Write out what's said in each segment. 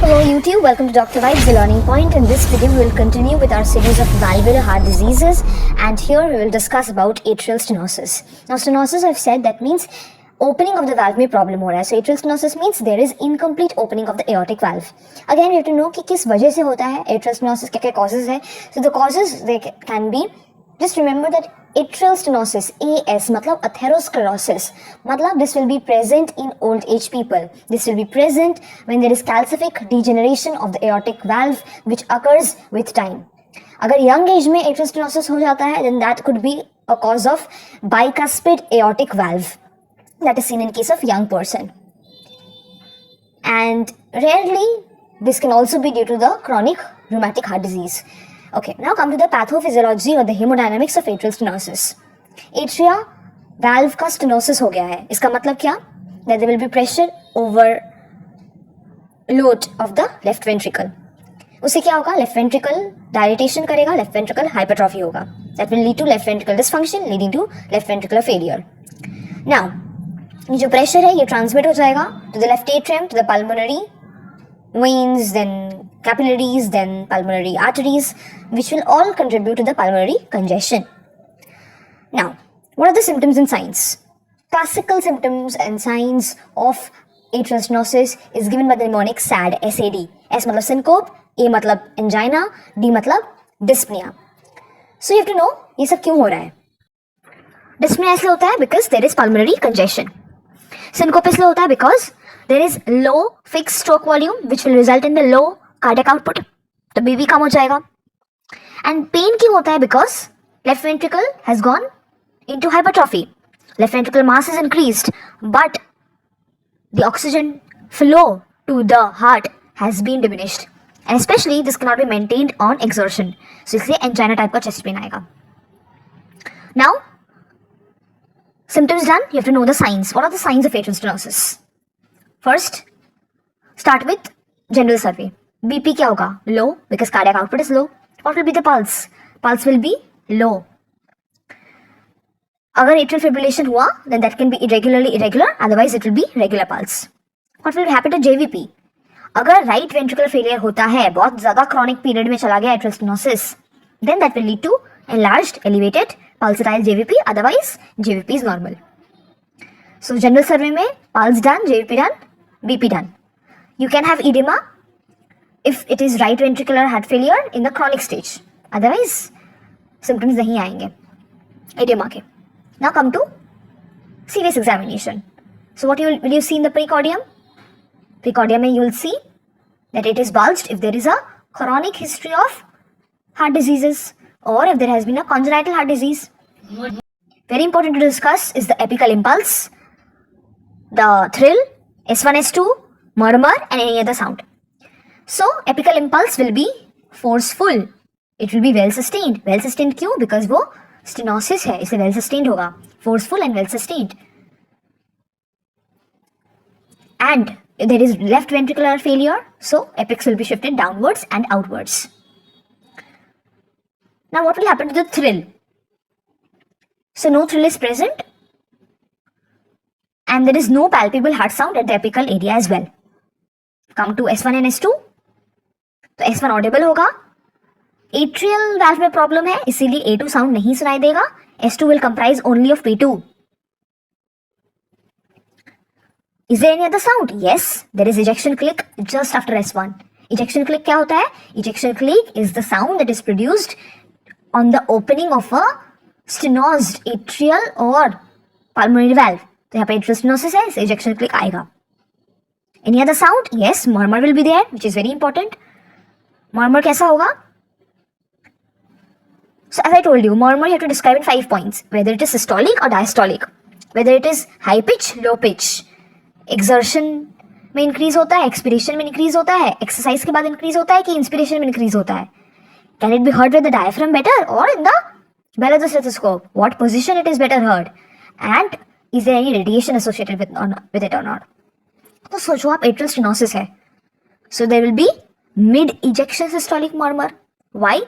Hello YouTube, welcome to Dr. Vibes, the learning point. In this video, we will continue with our series of valvular heart diseases, and here we will discuss about atrial stenosis. Now, stenosis, I've said, that means opening of the valve में problem हो रहा है. So, atrial stenosis means there is incomplete opening of the aortic valve. Again, we have to know कि किस वजह से होता है atrial stenosis, क्या-क्या causes है. So, the causes they can be, just remember that atrial stenosis, AS, मतलब atherosclerosis, मतलब this will be present in old age people. This will be present when there is calcific degeneration of the aortic valve which occurs with time. अगर young age में atrial stenosis हो जाता है, then that could be a cause of bicuspid aortic valve. That is seen in case of young person. And rarely, this can also be due to the chronic rheumatic heart disease. Okay, now come to the pathophysiology or the hemodynamics of atrial stenosis. Atria valve का stenosis हो गया है. इसका मतलब क्या? That there will be pressure overload of the left ventricle. उससे क्या होगा? Left ventricle dilatation करेगा, left ventricle hypertrophy होगा. That will lead to left ventricle dysfunction, leading to left ventricular failure. Now, ये जो pressure है, ये transmit हो जाएगा to the left atrium, to the pulmonary veins, then capillaries, then pulmonary arteries, which will all contribute to the pulmonary congestion. Now, what are the symptoms and signs? Classical symptoms and signs of atrial stenosis is given by the mnemonic SAD, SAD. S मतलब syncope, A मतलब angina, D मतलब dyspnea. So you have to know ये सब क्यों हो रहा है. Dyspnea इसलिए होता है because there is pulmonary congestion. Syncope इसलिए होता है because there is low fixed stroke volume which will result in the low cardiac output. तो BV कम हो जाएगा. And pain क्यों होता है because left ventricle has gone into hypertrophy. Left ventricle mass is increased, but the oxygen flow to the heart has been diminished. And especially this cannot be maintained on exertion. So इसलिए angina type का chest pain आएगा. Now, symptoms done, you have to know the signs. What are the signs of atrial stenosis? First, start with general survey. BP क्या होगा? Low, because cardiac output is low. What will be the pulse? Pulse will be low. अगर atrial fibrillation हुआ, then that can be irregular, otherwise it will be regular pulse. What will happen to JVP? अगर right ventricular failure होता है, बहुत ज़्यादा chronic period में चला गया atrial stenosis, then that will lead to enlarged, elevated pulsatile JVP, otherwise JVP is normal. So general survey में pulse done, JVP done, BP done. You can have edema if it is right ventricular heart failure in the chronic stage. Otherwise, symptoms नहीं आएंगे edema के. Now come to serious examination. So what will you see in the precordium? Precordium में you will see that it is bulged if there is a chronic history of heart diseases or if there has been a congenital heart disease. Very important to discuss is the apical impulse, the thrill, S1, S2, murmur and any other sound. So, apical impulse will be forceful. It will be well sustained. Well sustained क्यों? Because वो stenosis है, इसलिए well sustained होगा. Forceful and well sustained. And if there is left ventricular failure, so apex will be shifted downwards and outwards. Now, what will happen to the thrill? So, no thrill is present. And there is no palpable heart sound at the apical area as well. Come to S1 and S2. तो S1 Audible होगा. Atrial valve में problem है, इसीलिए A2 sound नहीं सुनाई देगा. S2 will comprise only of P2. Is there any other sound? Yes, there is ejection click just after S1. Ejection click क्या होता है? Ejection click is the sound that is produced on the opening of a stenosed atrial or pulmonary valve. तो यहाँ पे atrial stenosis है, इसे ejection click आएगा. Any other sound? Yes, murmur will be there, which is very important. Murmur कैसा होगा? So as I told you, murmur you have to describe in 5 points. Whether it is systolic or diastolic. Whether it is high pitch, low pitch. Exertion में increase होता है, expiration में increase होता है, exercise के बाद increase होता है कि inspiration में increase होता है. Can it be heard with the diaphragm better or in the bell of the stethoscope? What position it is better heard? And is there any radiation associated with it or not? तो सोचो आप atrial stenosis है. So there will be mid-ejection systolic murmur. Why?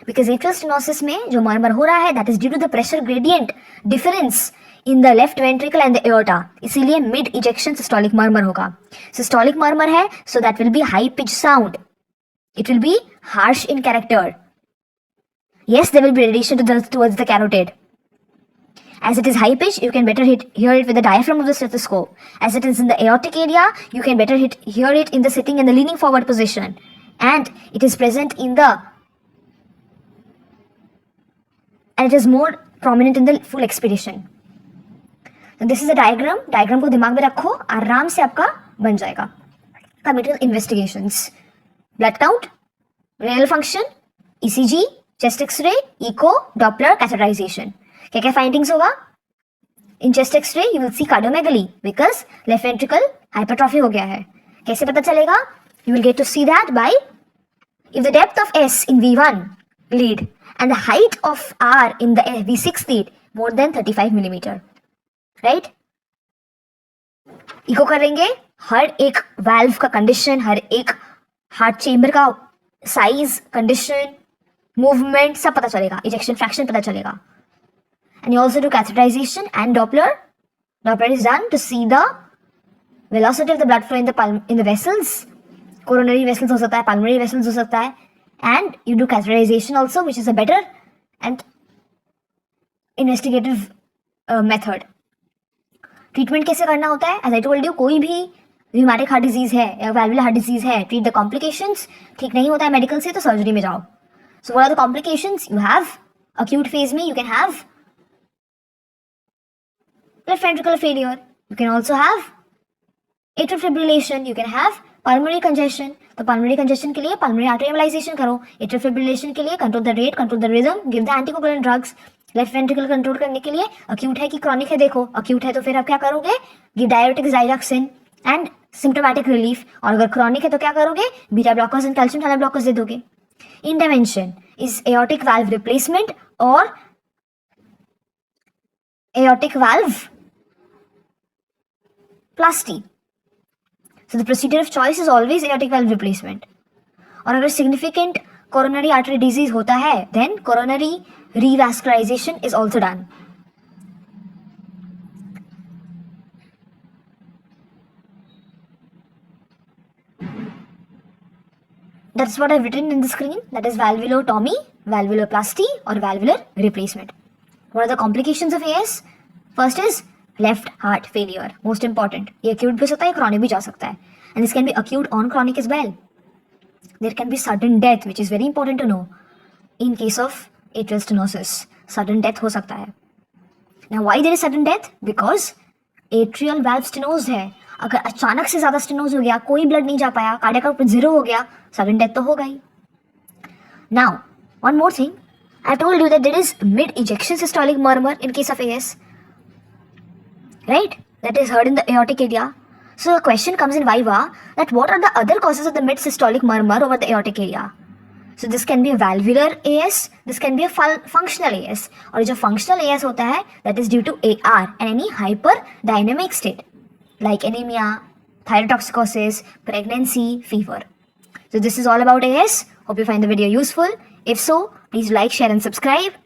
Because atrial stenosis में जो murmur हो रहा है, that is due to the pressure gradient difference in the left ventricle and the aorta, इसीलिए मिड इजेक्शन सिस्टोलिक मर्मर होगा. Systolic murmur है, so that will be high pitch sound. It will be harsh in character. Yes, there will be radiation towards the carotid. As it is high pitch, you can better hear it with the diaphragm of the stethoscope. As it is in the aortic area, you can better hear it in the sitting and the leaning forward position. And it is present in the, and it is more prominent in the full expiration. So this is a diagram. Diagram को दिमाग में रखो, आराम से आपका बन जाएगा. Coming to investigations. Blood count, renal function, ECG, chest X-ray, echo, Doppler, catheterization. क्या क्या findings होगा? In chest X-ray you will see cardiomegaly because left ventricle hypertrophy हो गया है. कैसे पता चलेगा? You will get to see that by if the depth of S in V1 lead and the height of R in the V6 lead more than 35 millimeter, right? Echo करेंगे, हर एक valve का condition, हर एक heart chamber का size, condition, movement सब पता चलेगा, ejection fraction पता चलेगा. And you also do catheterization and Doppler. Doppler is done to see the velocity of the blood flow in the vessels. Coronary vessels हो सकता है, पल्मोनरी वेसल्स हो सकता है. And you do catheterization also, which is a better and investigative method. Treatment कैसे करना होता है? एज आई टोल्ड यू, कोई भी र्यूमेटिक हार्ट डिजीज है या वैल्वुलर हार्ट डिजीज है, ट्रीट द कॉम्प्लिकेशंस. ठीक नहीं होता है मेडिकल से तो सर्जरी में जाओ. So what are the complications? You have acute phase में you can have left ventricular failure, you can also have atrial fibrillation, you can have pulmonary congestion. तो पल्मोनरी कंजेशन के लिए पल्मोनरी आर्टरी एम्बोलाइजेशन करो. Atrial fibrillation के लिए control the rate, control the rhythm, give the anticoagulant drugs. Left ventricle control करने के लिए acute है कि क्रॉनिक है देखो. अक्यूट है तो फिर आप क्या करोगे? Give diuretics, digoxin and symptomatic relief. और अगर क्रॉनिक है तो क्या करोगे? Beta blockers and calcium channel blockers दे दोगे. Intervention is aortic valve replacement और aortic valve plasty. So the procedure of choice is always aortic valve replacement. और अगर सिग्निफिकेंट कोरोनरी आर्टरी डिजीज होता है then coronary revascularization is also done. That's what I've written in the screen. That is valvulotomy, valvuloplasty or valvular replacement. What are the complications of AS? First is left heart failure. Most important. ये acute भी हो सकता है, chronic भी जा सकता है. And this can be acute on chronic as well. There can be sudden death, which is very important to know. In case of atrial stenosis, sudden death हो सकता है. Now why there is sudden death? Because atrial valve stenosed है. अगर अचानक से ज्यादा स्टेनोज हो गया, कोई ब्लड नहीं जा पाया, कार्डियक आउटपुट 0 हो गया, सडन डेथ तो हो गई. Now one more thing, I told you that there is mid ejection systolic murmur in case of AS, right? That is heard in the aortic area. So the question comes in viva that what are the other causes of the mid systolic murmur over the aortic area. So this can be a valvular AS, this can be a functional AS. और जो functional AS होता है that is due to AR and any hyperdynamic state like anemia, thyrotoxicosis, pregnancy, fever. So this is all about AS. Hope you find the video useful. If so, please like, share and subscribe.